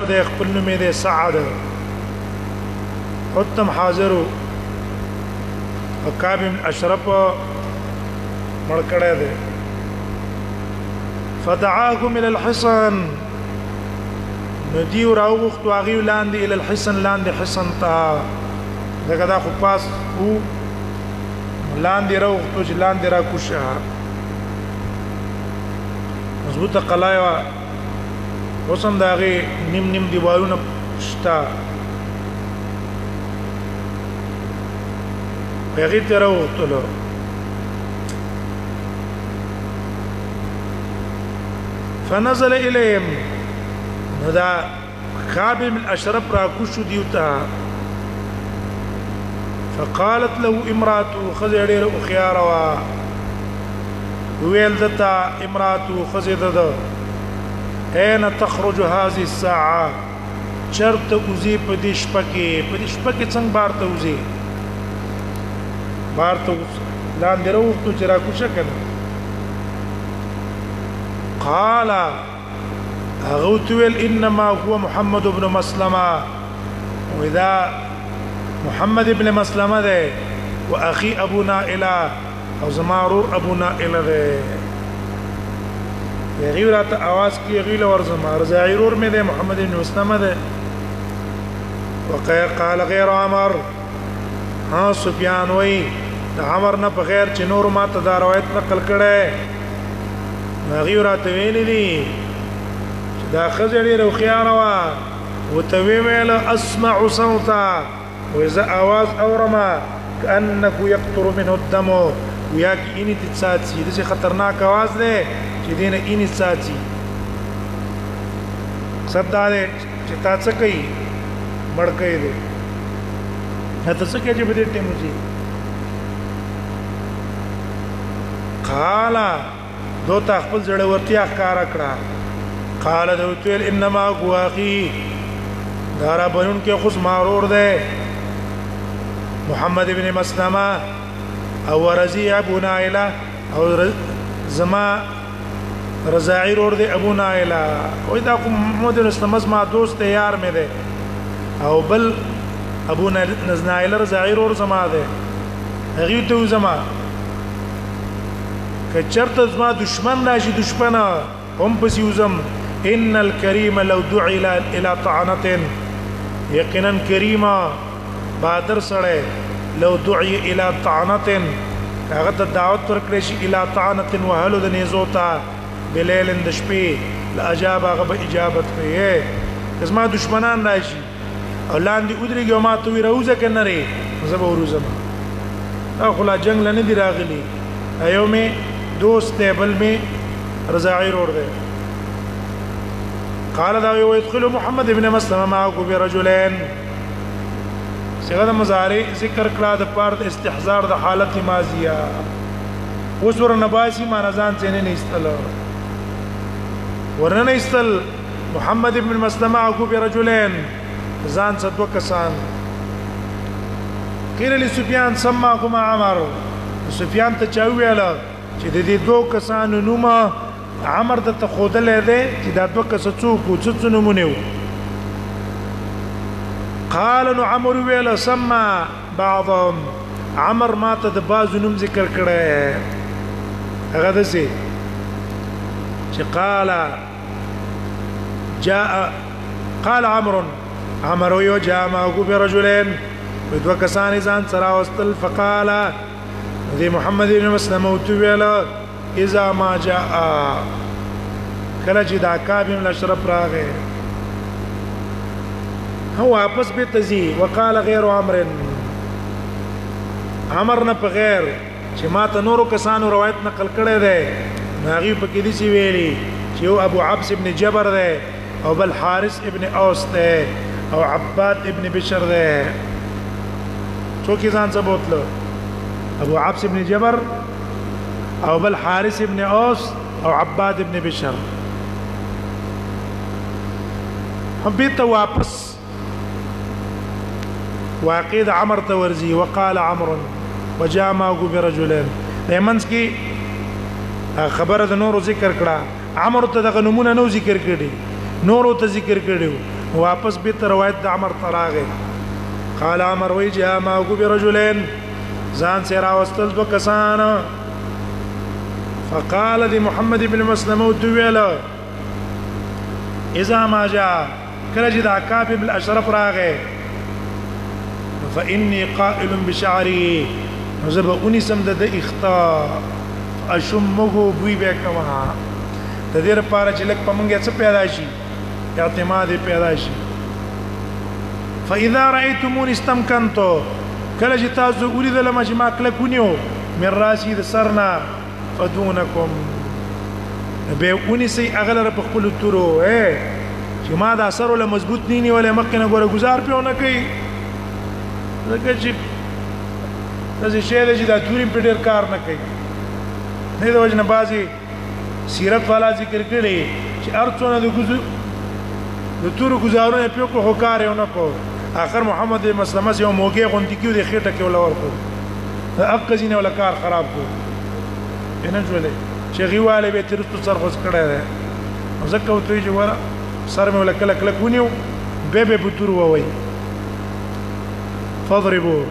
دې خپل نوم دې سعد حتم حاضر وکعب بن اشرف مړ کړه دې فدعاهم الى الحصن ندی راوغت واغي لاندې الى الحصن لاندې حصن تا دغه دا خو پاس او لاندې راوغت چې لاندې را کوشه مضبوطه قلایا وسم داغه نیم نیم دیوالونه شتا بغیر ته راوغتلو فنزل اليهم ندا كعب بن اشرف راكوشو ديوتا فقالت له امراته خزيره خياروا ويلدتا امراته خزيده اين تخرج هذه الساعه شرط اوزي پدیش پکې څنګه بارته اوزي بارته لاندې راوته چې راکوشه کنه قال أغوتويل إنما هو محمد بن مسلمة وإذا محمد بن مسلمة ده وأخي أبو نائلة أو زمارور أبو نائلة ده يغيرات أواز كي يغيل ورزمار زعيرور من ده محمد بن مسلمة ده وقال غير عمر ها سفيان وي عمر نه بغیر چې نور ما ته دا روایت نقل کړي غیرات ویلي دي دا خزر لو خياروا وتويل اسمع صوتا واذا اواز اورما كانك يقطر منه الدم وياك اني تتساتي دي خطرناک اواز ده چې دینه اني تساتي صداله چې تاسو کوي مړکې دي تاسو کې چې بده ټیم شي قال دو تا خپل زړه ورتیا ښکارا کړه قال دوتل انما هو اخي دارا بنون کې خص مارور ده محمد ابن مسلمه او رزي ابو نائله او زما رضاعي رور ده ابو نائله او دا محمد بن مسلمه ما دوست یار مې ده او بل ابو نائله رضاعي رور زما ده هغه ته زما کچرت زما دشمن راشي دشمنه هم پس یوزم ان الكريم لو دعي الى طعنه يقينا كريما بادر سره لو دعي الى طعنه هغه ته دعوت ورکړي شي الى طعنه وهلو د نيزوتا بليل د شپې لاجاب هغه به اجابت کوي زما دشمنان راشي او لاندې ودرېږي ما ته وی روزه کنه ری زبا وروزه اخو لا جنگ لنه دی راغلي ايومه دوست بل میں رضاعي رور ده قال دا ويدخل محمد ابن مسلمه معه برجلين صيغه مضارع ذکر کړه د پاره استحضار د حالت ماضیه اوس ورنباسي ما نزان څنګه نه استل ورنه استل محمد ابن مسلمه معه برجلين ځان صدو کسان قيل لسفيان سماكما عمر سفيان ته چاویاله چې د دې دوه کسانو نومه عمر د تخودل دی چې دا دوه کس څوک څه نومونه قال نو عمر ویل سما بعضهم عمر ما ته د باز نوم ذکر کړه هغه دسي چې قال عمر یو جاء معه برجلين بدو کسان ځان سره واستل فقال ذي محمد بن مسلمه وتویلا اذا ما جاء کله چې دا کعب بن اشرف راغی هو واپس به تزي وقال غير عمر نه په غیر چې ما ته نورو کسانو روایت نقل کړي ده هغه په کې دي چې ویلي چې ابو عبس ابن جبر ده او بل حارث ابن اوس ده او عباد ابن بشر ده څوک ځان څه بوتلو ابو عبس ابن جبر او بل حارث ابن اوس او عباد ابن بشر هم بیت واپس واقید عمر تورزي وقال عمرو وجاء معه برجلين دایمنس کی خبره د نورو ذکر کړه عمرو ته د نمونه نو ذکر کړي نورو ته ذکر کړي واپس به روایت د عمر تراغه قال عمر وی جاء ما برجلين ځان سره واستل دو کسان فقال دي محمد بن مسلمه دویلا اذا ما جاء کله چې د عقاب بن الاشرف راغه فاني قائل بشعري زبوني سم د اخطاء اشمغه بوي به کما د دې لپاره چې لک پمنګه څه پیدا شي اعتماد پیدا شي فاذا رايتمون استمكنتو کله چې تاسو ولیدل ما چې ما کله کونیو من راسي د سرنا فدونکم به اونې سي اغلره په خپل تورو چې ما دا سر له مضبوط نيني ولا مخکنه ګوره گزار پیونه کوي لکه چې داسې شی دی چې دا توري په ډېر کار نه کوي نه د وجه نه بعضې سیرت والا ذکر کړي چې هر څونه د تورو ګزارونه پې وکړو خو کار یې ونه کړو آخر محمد مسلمه یو موږی غوندې کېو د خېټه کې ولا ورکړو د حق ځینې ولا کار خراب کړو نه جوړې چې غیواله به ترستو سر خوځ کړی دی نو ځکه ورته وایي چې وره سر مې ولا کله کلک ونیو به په تور ووایي فاضربوا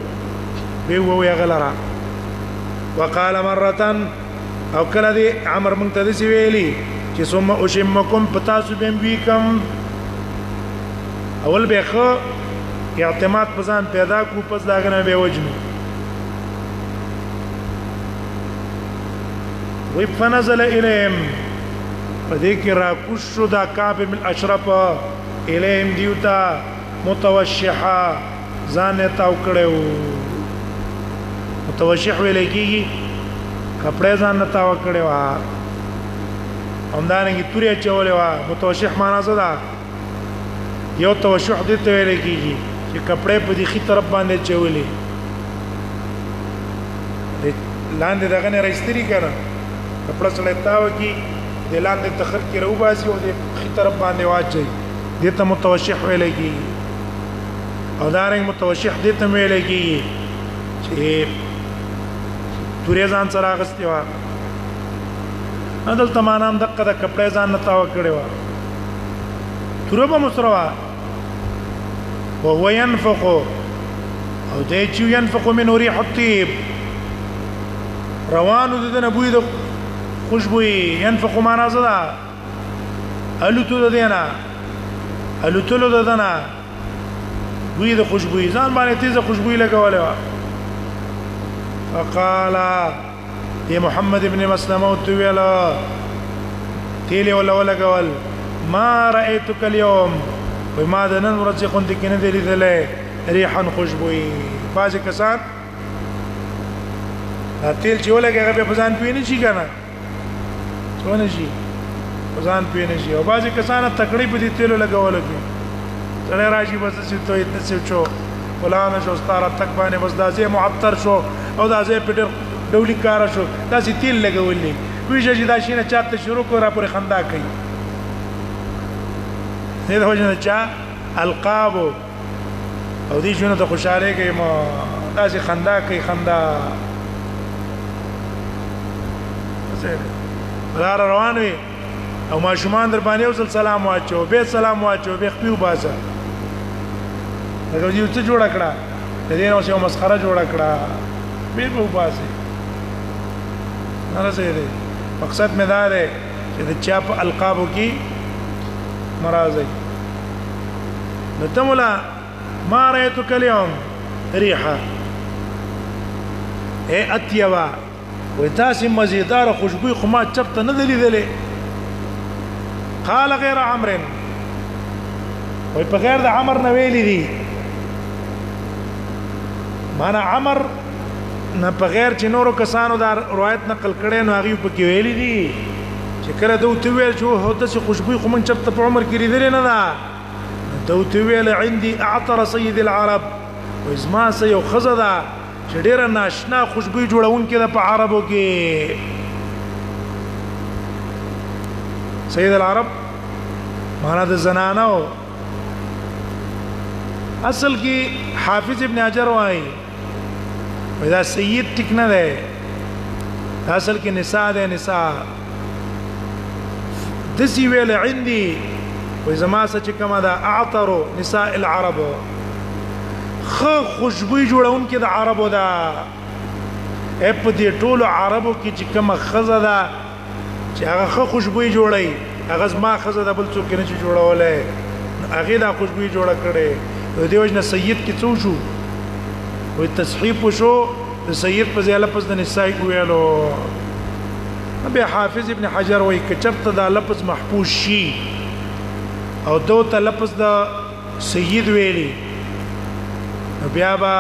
به ووایي غلره وقال مرة او کله دی عمر مونږ ته داسې ویلي چې ثم اشمکم پتاسو بهم بیکم اول به ښه اعتماد په ځان پیدا کړو پس د هغه نه به وجنو وی فنزل الیهم پدې کې راکوش شو دا کعب بن اشرف الیهم دیوتا متوشحا ځان تاو کړو متوشح ویل کېږي کپڑے ځان تاو کړو همدارنګه توري چولې وا متوشح معنا څه ده یو توشح دې ته ویل کېږي چې کپڑے په دې خي طرف باندې چولې لاندې دغه نه راستري کړه کپڑا سره تاو کی د لاندې تخر کې رو باسي او د خي طرف باندې واچي دې ته متوشح ویل کېږي او دارنګ متوشح دې ته ویل کېږي چې تورې ځان سره اغستې وا عدالت مانام دقه د کپڑے ځان نه تاو کړي وا تورې په مسروا او هو ينفق او دې چې ينفق من ريح الطيب روانو د نبوي د خوشبوئی ينفق معنا زدا الوتو ددینا الوتلو ددنا بوی د خوشبوئی ځان باندې تیزه خوشبوئی لګولې فقال يا محمد ابن مسلمه وتویلا تیلی ولا لګول ما رايتك اليوم وما دنن ورځ خوند کې نه دی لیدلې ريحا خوشبوئی باز کسان تیل چې ولګي هغه په ځان پوینه شي کنه څونه شي ځان پوینه شي او بعضی کسان تکړی په دې تیلو لګول کې څنګه راشي بس چې ته څه چو فلانه شو ستاره تک باندې بس دازه معطر شو او دازه پټر ډولی کار شو داسې تیل لګولې ویژه چې دا شینه چاته شروع کړه پر خندا کوي نه دا وجه چا القاب او دې شنو ته خوشاله کوي ما داسې خندا کوي خندا دار روان وي او ماشومان در باندې وصل سلام واچو به سلام واچو به خپل باسه دغه یو څه جوړ کړه د دې نو څه مسخره جوړ کړه به په باسه نارسه دې مقصد مې دا دی چې د چا په القابو کې مرাজি نتملا ما رايتك اليوم ريحه اي اتيوا وتاسم مزيدار خوشبوي خما چپته نه دلیدلې قال غير عمرو وي په غیر د عمر نه ویلې دي معنا عمر نه په غیر چې نورو کسانو دا روایت نقل کړي نو هغه په کې ویلې دي چې کله دوی ویل چې هوته چې خوشبوي خو من چپته په عمر کې لري نه ده دوی ویل عندي اعطر سيد العرب واسما سيو خزدا چې ډېر ناشنا خوشبوئی جوړون کې د په عربو کې سید العرب معنا د زنانو اصل کې حافظ ابن حجر وايي دا سید ټیک نه ده اصل کې نساء ده نساء دسی ویل عندي وې زما څه چې کومه ده اعطر نساء العرب خو خوشبوئی جوړون کې د عربو ده په دې ټولو عربو کې چې کومه خزه ده چې هغه خو خوشبوئی جوړي هغه زما خزه ده بل څوک نه چې جوړولې هغه دا خوشبوئی جوړه کړي د دیوژن سید کې څو شو وې تصحیح شو د سید په ځای لفظ د نساء ویلو بیا حافظ ابن حجر وایي کچرته دا لفظ محفوظ شي او دو ته لفظ د سید ویلي بیا با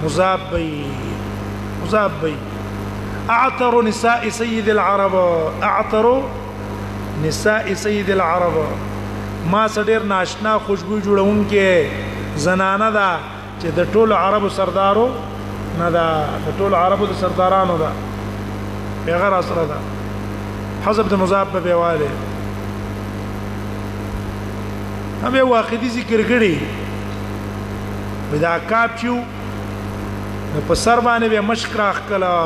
مضاف بي اعطر نساء سيد العرب اعطر نساء سيد العرب ما سډیر ناشنا خوشبو جوړون کې زنانه ده چې د ټولو عربو سردارو نه ده د ټولو عربو د سردارانو ده پیغمبر اسره ده حسب د مضاف به واله هم یو واقعي ذکر کړي بدا کاپ چو په سر باندې به مشک راخ کلا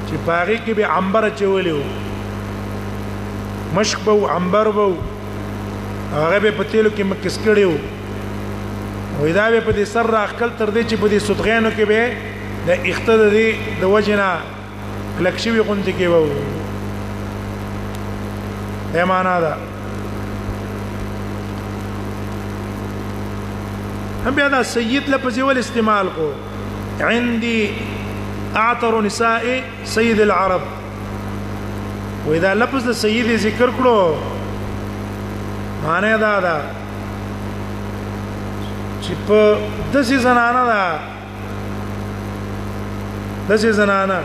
چې باغی کې به عنبر چولیو مشک بو عنبر بو هغه به په تیلو کې مکس کړیو وې دا به په دې سر راخ کل تر دې چې په دې صدغانو کې به د اختد دې د وجنا لکشوي غونډه کې وو معنا ده هم بیا دا سید لفظ ول استعمال کو عندي اعطر نساء سيد العرب واذا لفظ د سید ذکر کړو معنی دا ده چې په دسي زنانه ده دسي زنانه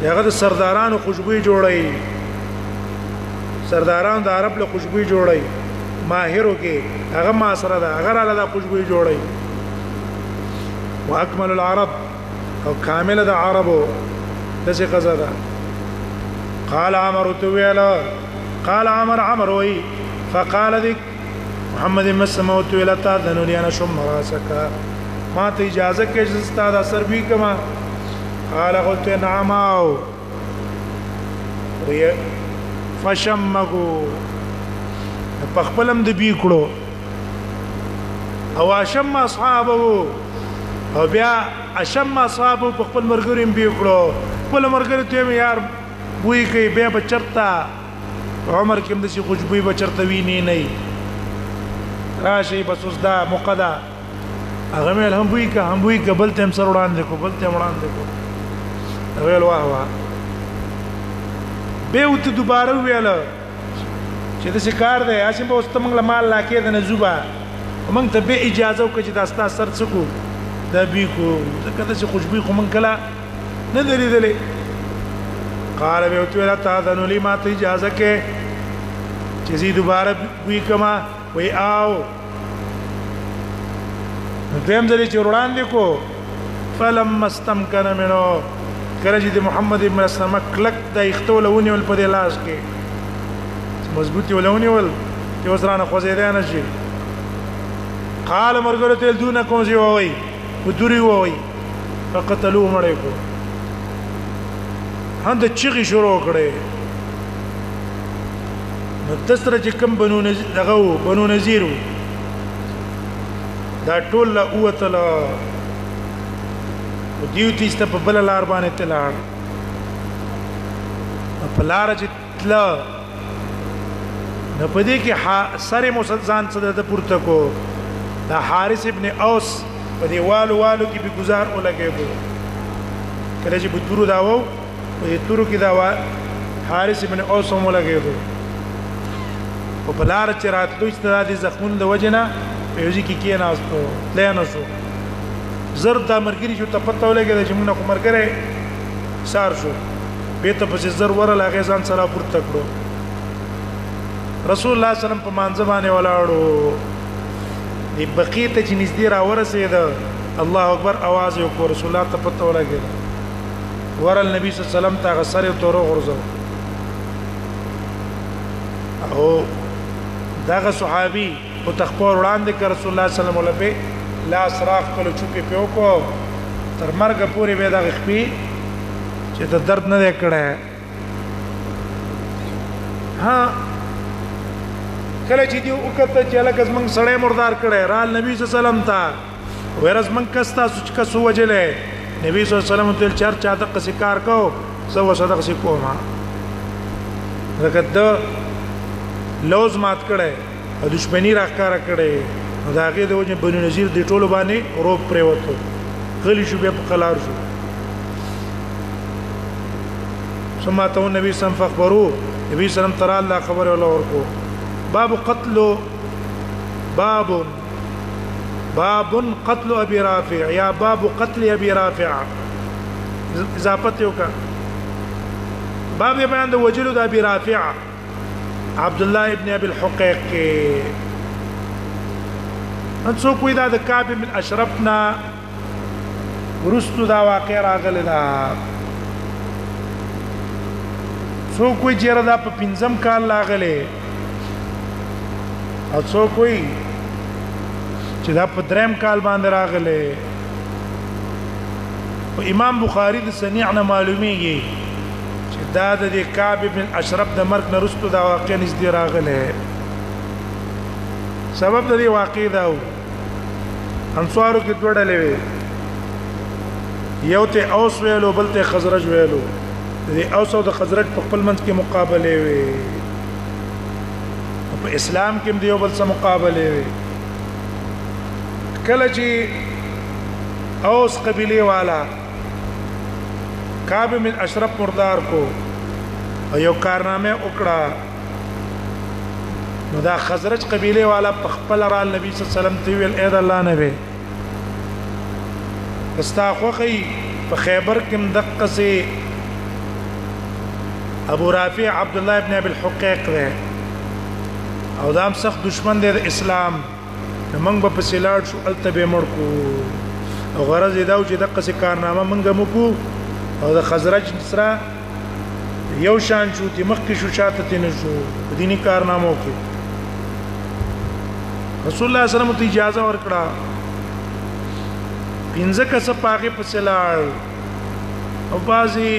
چې هغه د سردارانو خوشبوئی جوړي سرداران د عرب له خوشبوئی جوړي ماهرو کې هغه ما سره ده هغه را له خوشبوئی جوړي واكمل العرب او کامل د عربو دسي قزا ده قال عمر تويلا قال عمر وي فقال ذك محمد مسموت ولا تاذن لي انا شم راسك ما ته اجازه کې چې استاد اثر بي کما قال قلت نعم وي فشمغو پخپلم د بي کړو او اشم اصحابه او بیا اشم اصحابه پخپل مرګریم بي کړو خپل مرګر ته یار وی کوي بیا بچرتا عمر کې د شي خوشبوئی بچرتا ویني نه راشي بس اوس دا مقدا هغه مې هم بوئی کا بل تم سر وړاندې کو ویل واه به وت دوباره ویل چې د شکار دی اسیم به واستمنګ مال لا کې د نزوبا ومنګ ته به اجازه وکړي چې داستا سر څکو دا بي کو ځکه د خوشبوئی خو من کلا نه درېدلې قال به وت ویل تاذن لي ما ته اجازه کې چې زی دوباره وی کما وی آو دیم ځلې چې وړاندې کو فلم استمكن منه کله چې محمد ابن اسلم کلک د اختولونی ول په لاس کې مضبوطی ولونی ول چې وسرانه خوځیدای نه شي قال مرګره تل دون کوم سی وای ودوري وای فقتلوه مړې کو هند چغي شروع کړي نو تسره چې کوم بنو نذیر دا ټول لا اوتلا دیوتی است په بل لار باندې تلاړ په لار چې تلا نو په دې کې سره مسلمان څه د پورته کو دا حارث ابن اوس په دې والو کې به گزار ولګېدو کله چې بتورو داوو په دې تورو کې دا حارث ابن اوس هم ولګېدو په بلار چې راتلو استاد زخمون د وجنه په یوځي کې ناستو لینو شو زرد دا مرګري شو ته پته ولګېد چې موږ نه مرګره سار شو به ته په زر ورل هغه ځان سره پورته کړو رسول الله صلی الله علیه وسلم په مانځ باندې ولاړو دی بقیه ته چې نږدې را ورسېد الله اکبر आवाज وکړ رسول الله ته پته ولګېد ورل نبی صلی الله علیه وسلم ته غسر تور غرزو او داغه صحابي په تخپور وړاندې کړ رسول الله صلی الله علیه وسلم لا سراخ کلو چوکې په وکړو تر مرګ پورې به دغه خپې چې د درد نه کړه ها کله چې دی وکړه چې لکه زمنګ سړی مردار کړي رال نبی صلی الله علیه وسلم ته ورز من کستا سوچ کا سو وجله نبی صلی الله علیه وسلم ته چر چا د قصکار کو سو صدق سی کوما رکد لوز مات کړي دښمنی راکاره کړي دا هغه د وجه بنو نذیر د ټولو باندې روپ پرې وته غلی شو بیا په قلار شو ثم اتوا النبي صلى الله عليه وسلم فاخبروه نبی صلی الله علیه وسلم ترى الله خبر ولا ورکو باب قتل ابي رافع یا باب قتل ابي رافع اضافت یو کا باب بیان د وجلو د ابي رافع عبد الله ابن ابي الحقيق ان څوک وی دا د کعب من اشرفنا ورستو دا واقع راغلی دا څوک وی چیرې دا په پنځم کال راغلی او څوک وی چې دا په دریم کال باندې راغلی او امام بخاری د صنیع نه معلومیږي چې دا د کعب بن اشرف د مرګ نه وروسته دا واقع نږدې راغلی سبب د دې واقع دا و انصارو کې دوه ډلې وي یو ته اوس ویلو بل ته خزرج ویلو د اوس او د خزرج په خپل منځ کې مقابله وي په اسلام کې هم دیو بل سره مقابله وي کله چې اوس قبيله والا کعب من اشرف مردار کو او یو کارنامه وکړه نو دا خزرج قبيله والا په خپل را نبی صلی الله علیه وسلم ته ویل اې د الله نبی استا خوخي په خیبر کې مدقه سي ابو رافع عبد الله ابن ابي الحقيق ده او دام سخت دشمن دی د اسلام موږ په سیلاړ شو التبه مړکو او غرض دا و چې دغه څه کارنامه موږ مکو او د خزرج سره یو شان شو چې مخکې شو شاته تین شو دینی کارنامو کې رسول الله صلی الله علیه وسلم ته اجازه ورکړه پنځه کسه پاغه په سیلاړ او بازي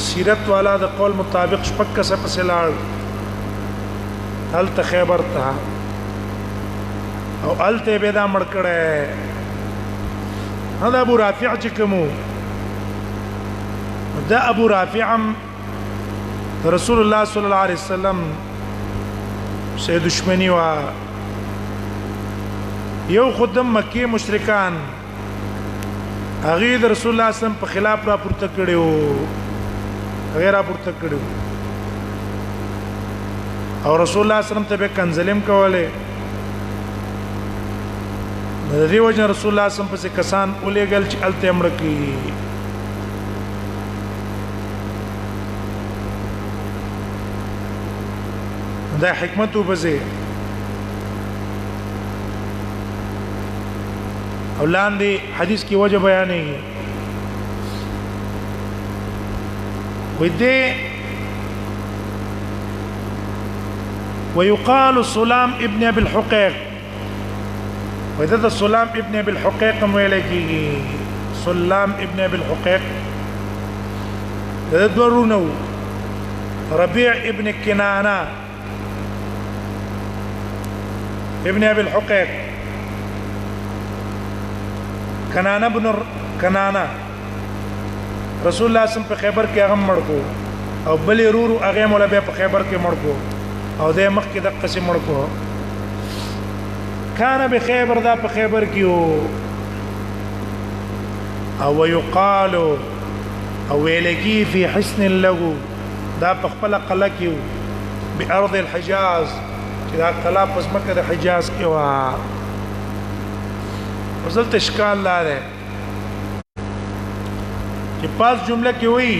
سیرت والا د قول مطابق شپږ کسه په سیلاړ هل ته خیبر ته او الته به دا مړ کړه هذا ابو رافع چې کومو دا ابو رافع رسول الله صلی الله علیه وسلم سه دشمنی وا یو خدام مکی مشرکان هغه د رسول الله صلی الله علیه وسلم په خلاف را پورته کړو غیر را پورته کړو او رسول الله صلی الله علیه وسلم ته به کنزلم کوله د دې وجه رسول الله صلی الله علیه وسلم په کسان ولېګل چې الته امر کوي دا حکمت وبزه او لاندې حدیث کی وجه بیانې ودې ويقال سلام ابن ابي الحقيق وذا سلام ابن ابي الحقيق مولكي سلام ابن ابي الحقيق ذا دورونو ربيع ابن كنانه ابن ابي الحقيق کنانه بن کنانه رسول الله صم په خیبر کې هغه مړ کو او بلې رورو هغه مولا به په خیبر کې مړ کو او د مخ کې د قسم مړ کو کان به خیبر دا په خیبر کې او ويقال او ویلکی فی حسن له دا په خپل قلعه کې بارض الحجاز چې دا قلعه پس مکه د حجاز کې وا وصلت اشکال لا ده چې پاس جمله کې وی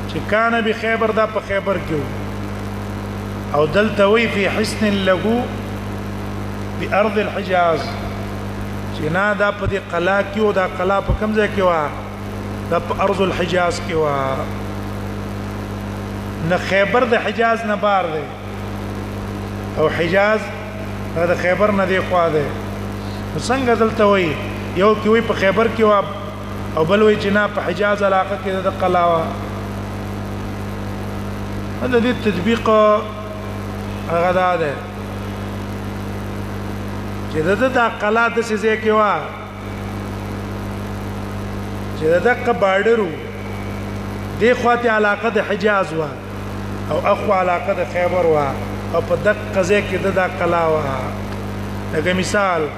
چې کان به خیبر دا په خیبر کې او دلته وی فی حسن له بارض الحجاز چې نه دا په دې قلعه کې او دا قلعه په کوم ځای کې وا دا په ارض الحجاز کې وا نه خیبر د حجاز نه بار دی او حجاز دا خیبر نه دی خوا دی څنګه دلته وای یو کې وای په خیبر کې وا او بل وای چې نه په حجاز علاقه کې د قلاوه دا دې تطبیق هغه دا ده چې دا قلا د سيزه کې وا چې دغه بارډرو دی خواته علاقه د حجاز وا او اخو علاقه د خیبر وا او په دغه ځای کې د قلا وا لکه مثال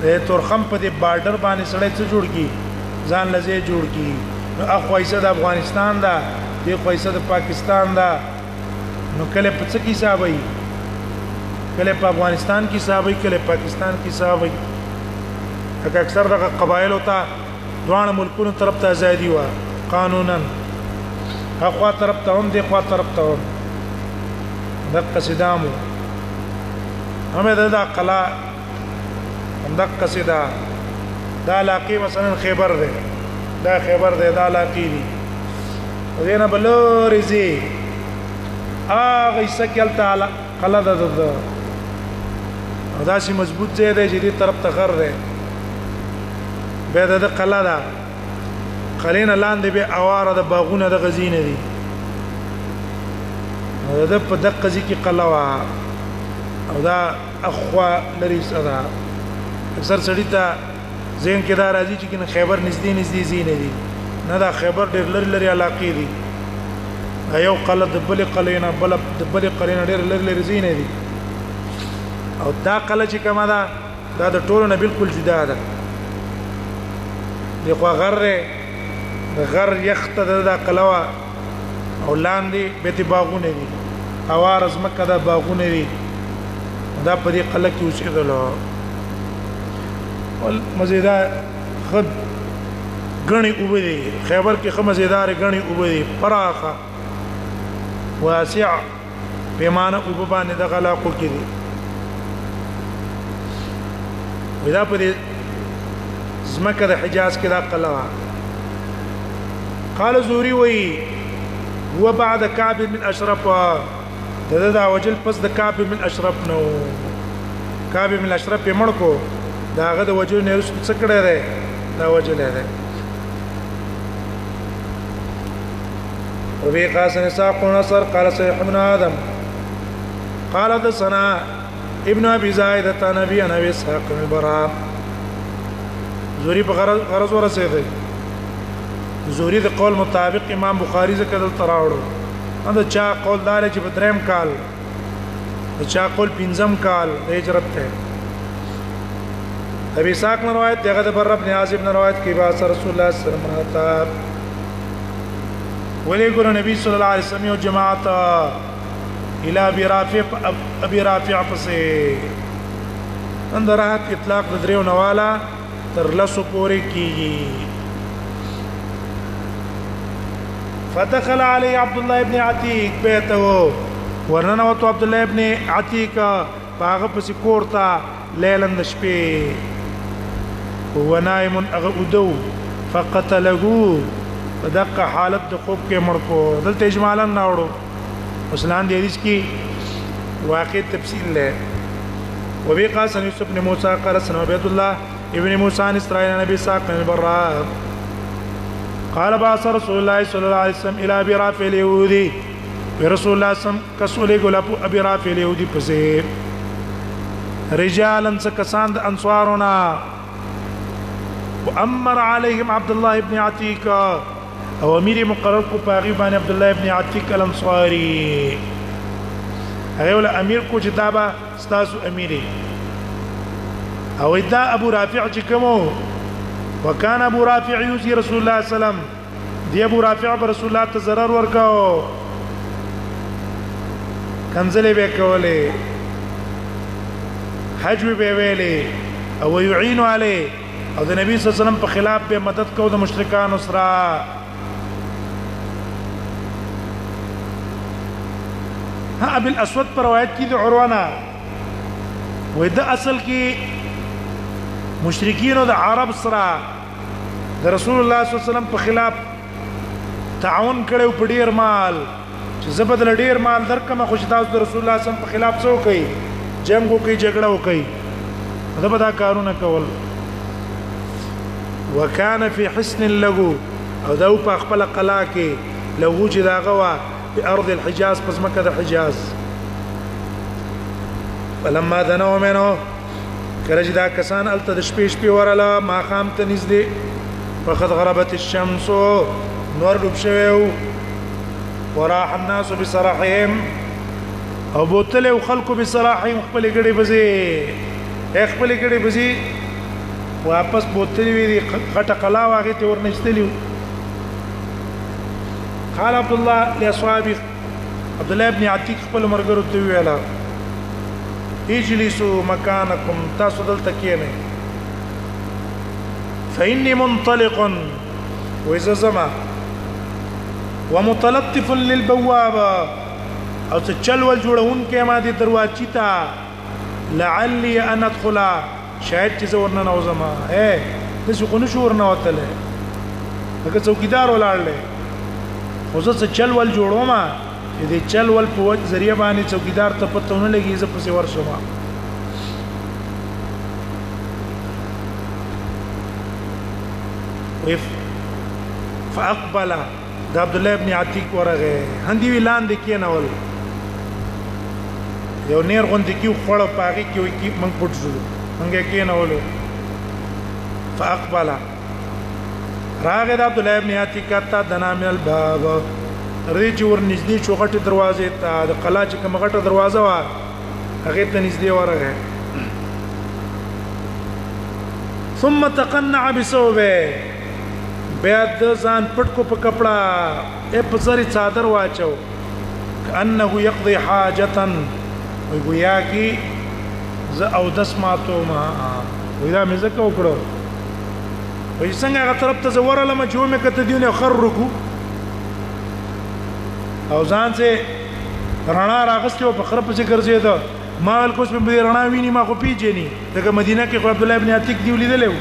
د تورخم په دې بارډر باندې سړی څه جوړ کی ځان لزه جوړ کی نو اخو ایسه د افغانستان دا دی خو ایسه د پاکستان دا نو کله په څه کې حساب وي کله په افغانستان کې حساب وي کله پاکستان کې حساب وي اکثر دغه قبایل ہوتا دوه ملکونو طرف ته ازادي وا قانونا اخوا طرف ته هم دی خوا طرف ته هم دغه صدامو هم دا قلا هم دغه صدا دا علاقه مثلا خیبر ده دا خیبر ده دا علاقه دي ودینا بلوريزي سکل تعالی قلا ده دا شي مضبوط ځای دی چې دې طرف ته غر ده به د قلا ده قلین لاندې به اواره د باغونه د غزینه دي دا په دقه ځکه قلا وا او دا اخوا لري صدا اکثر سړی ته زین کې دا راځي چې کنه خیبر نږدې زینې دي نه دا خیبر ډېر لري علاقې دي یو قلا د بل قلینا بل د بل قلینا ډېر لري زینې دي او دا قلا چې کومه ده دا د ټولو نه بالکل جدا ده دی خو غر یخت د قلوا او لاندې بیت باغونه دي اوارز مکه د باغونه دي دا په دې قلا کې اوسېدلو ول مزیدار خد غني وبدي خیبر کې خمزیدار غني وبدي فراخه واسع پیمانه وببانه د غلاقو کې دي ودا په دې زمکه د حجاز کې دا قلا قال زوري وي هو بعد كعب من اشرف دا وجل پس د كعب من اشرف نو كعب من اشرف مړکو دا غد وجل نه رس څه کړه ده دا وجل ده وبي قاسم ساق نصر قال سيح بن آدم قال حدثنا ابن ابي زايد نبي انا اسحاق بن براء زوري بغرض ورسېده زوري د قول مطابق امام بخاري ذکر تراوړو دا چا قول دار چې په دریم کال دا چا قول پنځم کال د هجرت ته ابي ساق نے روایت دغه د بر ابن عازب نے روایت کی با رسول الله صلی الله علیه وسلم ولی ګور نبی صلی الله علیه وسلم او جماعت الى ابي رافع پسې اندرات اطلاق د دریو نوالا تر لسو پورې کیږي فدخل علي عبد الله ابن عتيق بيته ورننوت عبد الله ابن عتيق باغه پس کورتا ليلن شپې هو نائم اغدو فقتله فدق حالت د خوب کې مړکو دلته اجمالا ناوړو وسلان دي حدیث کې واقع تفصیل له وبي قاسم يوسف بن موسى قال سنه عبد الله ابن موسى عن اسرائيل نبي ساق بن البراء قال بعث رسول الله صلى الله عليه وسلم الى ابي رافع اليهودي رسول الله صلى الله عليه وسلم كسول يقول ابي رافع اليهودي پسې رجالا سكسان انصارنا وامر عليهم عبد الله بن عتيق او امیر مقرر کو پاغي باندې عبد الله ابن عتيق الانصاري هغه ول امیر کو جتابه استاسو اميري او اذا ابو رافع چې کومو وكان ابو رافع يوصي رسول الله صلى الله عليه وسلم دي ابو رافع رسول الله ته ضرر ورکاو کنزله به کوله حج به ویلې او يعين عليه او د نبی صلی الله علیه وسلم په خلاف به مدد کو د مشرکان سره ها ابي الاسود پر روایت کی د عروانه وې د اصل کې مشرکین او د عرب سره د رسول الله صلی الله علیه وسلم په خلاف تعاون کړو په ډیر مال چې زبدل ډیر مال درکمه خوش تاسو د رسول الله صلی الله علیه وسلم په خلاف څه کوي جنگ کوي جګړه کوي دا به دا کارونه کول وكان في حسن له او دا په خپل قلا کې لو وجد غوا بارض الحجاز پس مکه د حجاز فلما دنوا منه کله چې دا کسان الته د شپې ورله ما خام ته نږدې فقد غربت الشمس نور ډوب شوی وراح الناس بصراحهم او بوتل او خلق بصراحهم خپل ګړي بزي واپس بوتل وی دي غټه قلا واغې ته ورنشتلی قال عبد الله لاصحابه عبد الله ابن عتيق خپل مرګرو ته ویلا اجلسوا مكانكم تاسو دلته کېنه فاني منطلق واذا زما ومتلطف للبوابه او تچل ول جوړون کې ما دي دروازې ته لعلي ان ادخل شاید چې ورنه نوزما د څه کو نشو ورنه وتله هغه څوکیدار ولاړل خو زه چل ول جوړوم چې د چل ول په وجه ذریعہ باندې څوکیدار ته پتهونه لګي زه پسې ورشم فاقبل د عبد الله ابن عتيق ورغه هندي ویلان د کینول یو نیر غوندې کیو خړ پاږي کیو کی من پټ شو منګه کینول فاقبل راغه د عبد الله ابن عتيق ته دنا من الباب رې جوړ نږدې چوغټي دروازې ته د قلا چې کوم غټه دروازه و هغه ته نږدې ورغه ثم تقنع بثوبه بیا د ځان پټ کو په کپڑا په سری څادر واچو انه يقضي حاجه وي گویا کی ز او دس ماتو ما ودا مې زکه وکړو وای څنګه هغه طرف ته زوره لمه چې مې کته دیونه خرکو او ځان سه رڼا راغستو په خرپ چې ګرځیدا ما ول کوس په رڼا ویني ما خو پیجنی دغه مدینه کې عبد الله ابن عتیق دی ولیدلو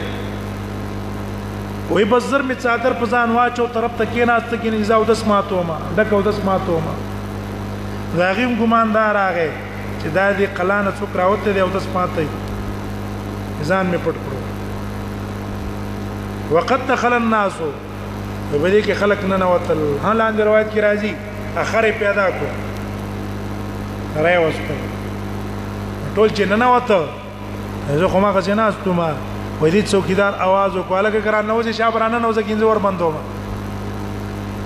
وای بزر می څادر په ځان واچو طرف ته کې ناست کې نه زاو دس ماتو ما دکو دس ماتو ما راغیم ګماندار هغه چې دا دې قلانه څوک راوته دی او دس ماتي ځان می پټ کړو وقد دخل الناس وبدې کې خلق نه نوتل ها لاندې روایت کې راځي اخر پیدا کو راي وسته ټول چې نه نوته زه خو ما غځنه استوما وې دې څوکیدار आवाज وکاله کې کرا نوځي شابرانه نوځي کینځ ور بندو ما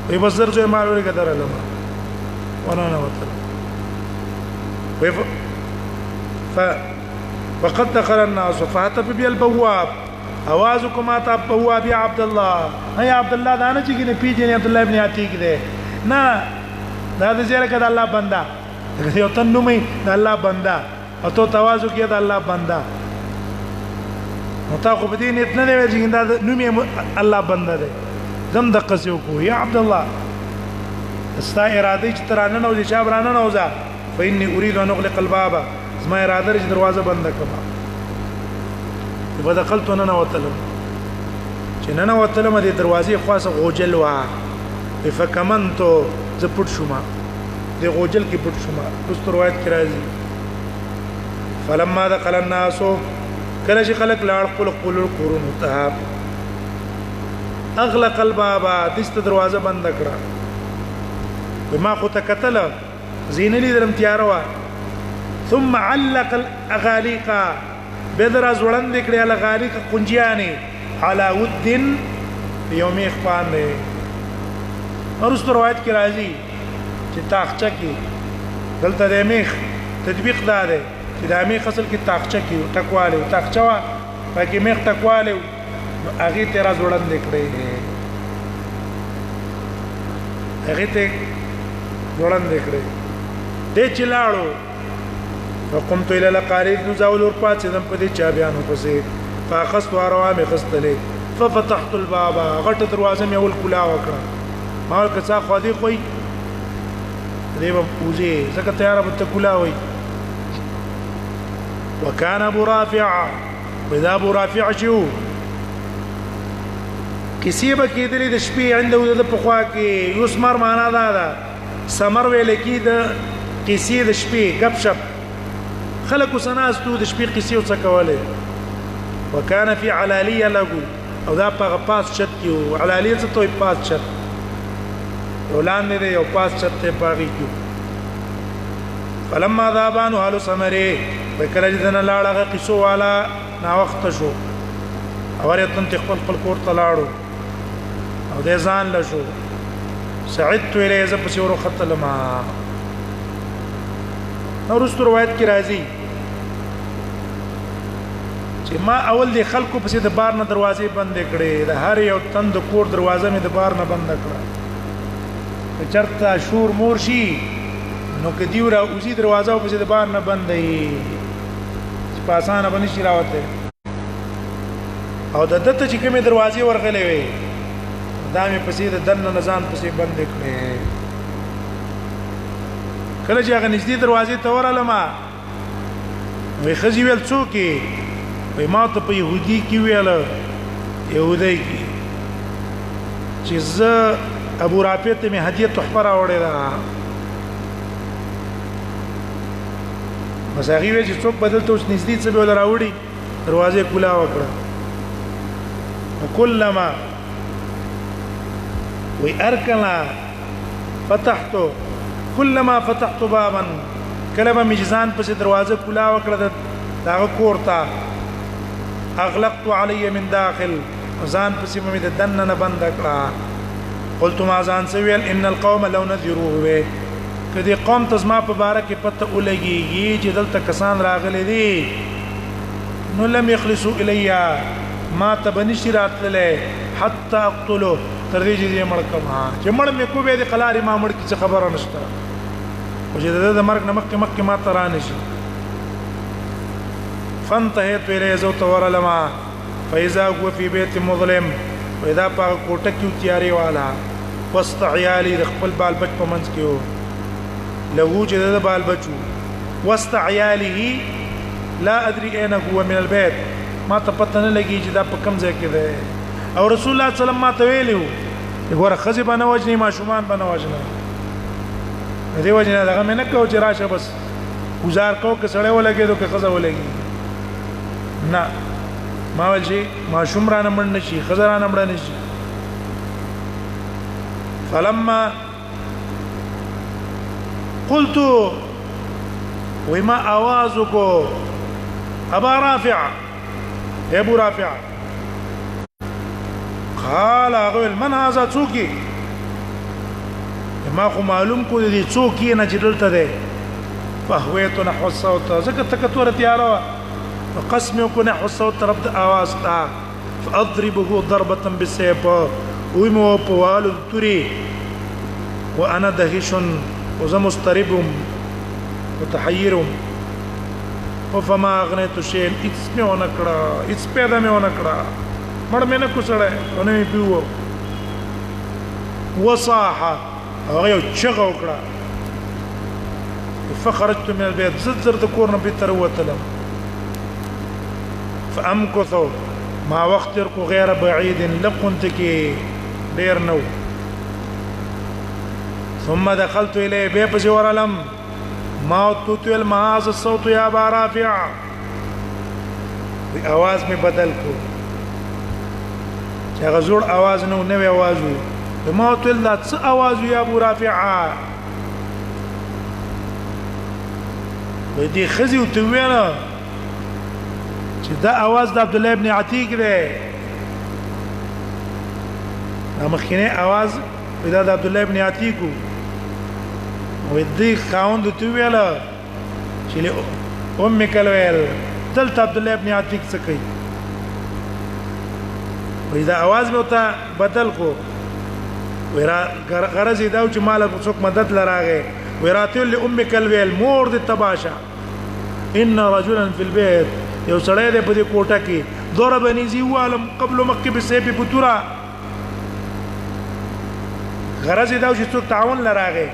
وې بزر جو ما ورګه درلم ونه نوته فقد دخل الناس فاتى بالبواب اوازكم اتى بواب يا عبد الله هيا عبد الله دا نه چې نه پیژنې عبد الله ابن عتیق ده نه دا د زیره کده الله بندا یو تنومي د الله بندا او تو تواضع کې د الله بندا نو تا خو بدین اتنه دی چې دا نومي الله بندا ده زم د قصو کو یا عبد الله استا اراده چې ترانه نو چې شابرانه نوځه فإني اريد ان اغلق الباب زما اراده چې دروازه بند کړم فدخلت انا وتلم چې نن وتلم د دروازې خاصه غوجل وا فکمنتو ز پټ شوما د غوجل کې پټ شوما اوس روایت کې راځي فلما دخل الناس کله چې خلق لاړ خپل قرون ته اغلق الباب دست دروازه بند کړه بما خو تکتل زینلی درم تیار وا ثم علق الاغاليق بدر از وړاندې کړي الاغاليق قنجياني على ود يوم اخوان نه ورست روایت کې راځي چې تاخچه کې دلته د میخ تطبیق داده چې د میخ اصل کې تاخچه کې ټکواله تاخچه وا پکې میخ ټکواله هغه ته راز وړاندې کړي هغه ته وړاندې کړي دې چلاړو وقمت الى القارئ نزاول ورپات دم په دې چا بیانو پسې فاخذت روامي خستلې ففتحت الباب غټ دروازه مې اول کلا وکړه ما کڅا خو دې خوې دې په پوزي زکه تیار به کلا وای وكان ابو رافع واذا ابو رافع شو کسیبه کېدلې د شپې عنده د پخوا کې یوسمر معنا دا سمر ویل کې د کسی د شپې غب شپ خلق سناستو د شپې قصې او څه کوله وکانه فی علالیه لغو او دا په پاس چت کې او علالیه څه توي پاس چت ولان نه یو پاس چت ته پاږي کې فلما ذابانو حال سمره په کله چې دنه لاړ هغه قصو والا نا وخت شو اورې تن خپل کور ته لاړو او د ځان له شو سعدت الیه ز په شورو خطل ما نو رست روایت کی راځي چې ما اول د خلکو په سي د بار نه دروازې بند کړې د هر یو تند کور دروازه مې د بار نه بند کړه چرته شور مور شي نو کدی ورا اوسې دروازه په سي د بار نه بندې چې په اسانه باندې شي راوته او د دته چې کومه دروازې ورغلې وي دا مې په سي د دنه نزان په سي بند کړې کله چې هغه نږدې دروازې ته ورالما وي خزي ویل څوک وي ما ته په يهودي کې ویل يهودي کې چې زه ابو رافع ته مې هدیه تحفه راوړې ده بس هغه وی چې څوک بدلته اوس نږدې څه به راوړي دروازې کولا وکړه وكلما واركنا فتحته كلما فتحت بابا کله مجزان پس دروازه کولا وکړه دا کورتا اغلقت علي من داخل ځان پس مې د دنه نه بند کړه قلت ما ځان سویل ان القوم لو نذروه کدی قوم تزما په باره کې پته ولګي چې دلته کسان راغلي دي نو لم يخلصوا الي ما تبنشي راتله حتى اقتله تر دې چې مړ کما چې مړ مې کو به د قلاري ما مړ کی خبره نشته او چې د مرګ نمک مکه ما ترانه شي فانتهيت الى زوت ورلما فاذا هو في بيت مظلم واذا پاک کوټه کې تیاری والا وسط عيالي د خپل بال بچ په منځ کې وو له چې د بال بچو وسط عياله لا ادري اين هو من البيت ما ته پته نه لګي چې دا په کوم ځای کې ده او رسول الله صلی الله علیه وسلم ما ته ویلو وګوره خزي باندې وجني ما شومان باندې وجنه دې وجنه دا مې نه کو چې راشه بس گزار کو که سړی ولګي دوه خزه ولګي نه ما ولشي ما شومرانه مړ نشي خزرانه مړ نشي فلما قلت وما اوازك ابا رافع يا ابو رافع قال اقول من هذا څوکي ما خو معلوم کو دي څوکي نه جدلته ده فهويت نحو الصوت زکه تکتور تیارا فقسم يكون نحو الصوت رد اواز تا فاضربه ضربه بالسيف ويمو بوال تري وانا دهش وزمسترب متحير فما اغنيت شيء اسمه ونکړه اس پیدا مې ونکړه مړ مې نه کوسړې ونه مې پیو وصاح هغه یو چغه وکړه فخرجت من البيت زر د کور نه بيتر وتلم فامكث ما وقت کو غیر بعيد لقنت کی ډیر نو ثم دخلت اليه بيبز ورلم ما توتل معاذ الصوت يا ابا رافع आवाज में بدل کو چې غزور आवाज نو نوې आवाज وي ما توتل لا څه आवाज يا ابو رافع ودي خزي وتوینا چې دا आवाज د عبد الله ابن عتیق دی دا مخکینه आवाज پیدا د عبد الله ابن عتیق ودي خاوند تویلا چې له ام کلویل دلته عبد الله ابن عتیق څه کوي وإذا आवाज به تا بدل کو ورا غرض دا چې مال څوک مدد لراغه وراتل لام کلویل مور د تباشا ان رجلا في البيت یو سړی دی په دې کوټه کې ضربني زیوالم قبل مکه بسيف بتورا غرض دا چې څوک تعاون لراغه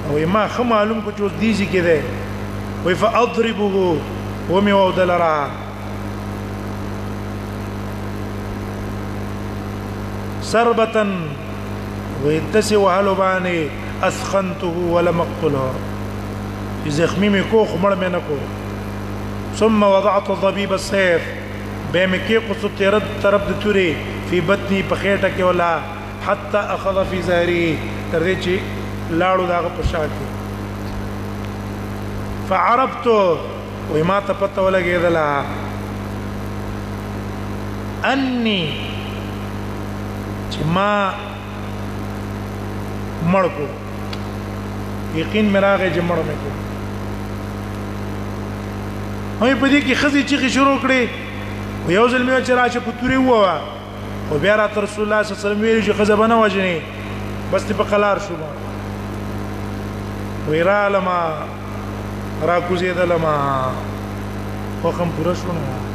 او ما خو معلوم کو چې دیږي کې ده وي فاضربه ومي ودلرا سربة ويتسي وهلباني اثخنته ولم اقتله زخمي مي کوخ مړ مې نه کو ثم وضعت ضبيب السيف بمكي قصت رد طرف د توري في بطني بخيټه کې ولا حتى اخذ في زهري تر دې چې لاړو داغه په شا کې فعرفت وما تپته ولګېدله اني چې ما مړ کو یقین مې راغی چې مړ مې کو هغې په دې کې ښځې چیغې شروع کړې یو ځل مې چې راشه په تورې ووهه خو بیا راته رسول الله صلی الله علیه وسلم ویلي چې ښځه به نه وژنې بس دې په قلار شومه وی رالما را کوزېدلما وخم پوره شو نو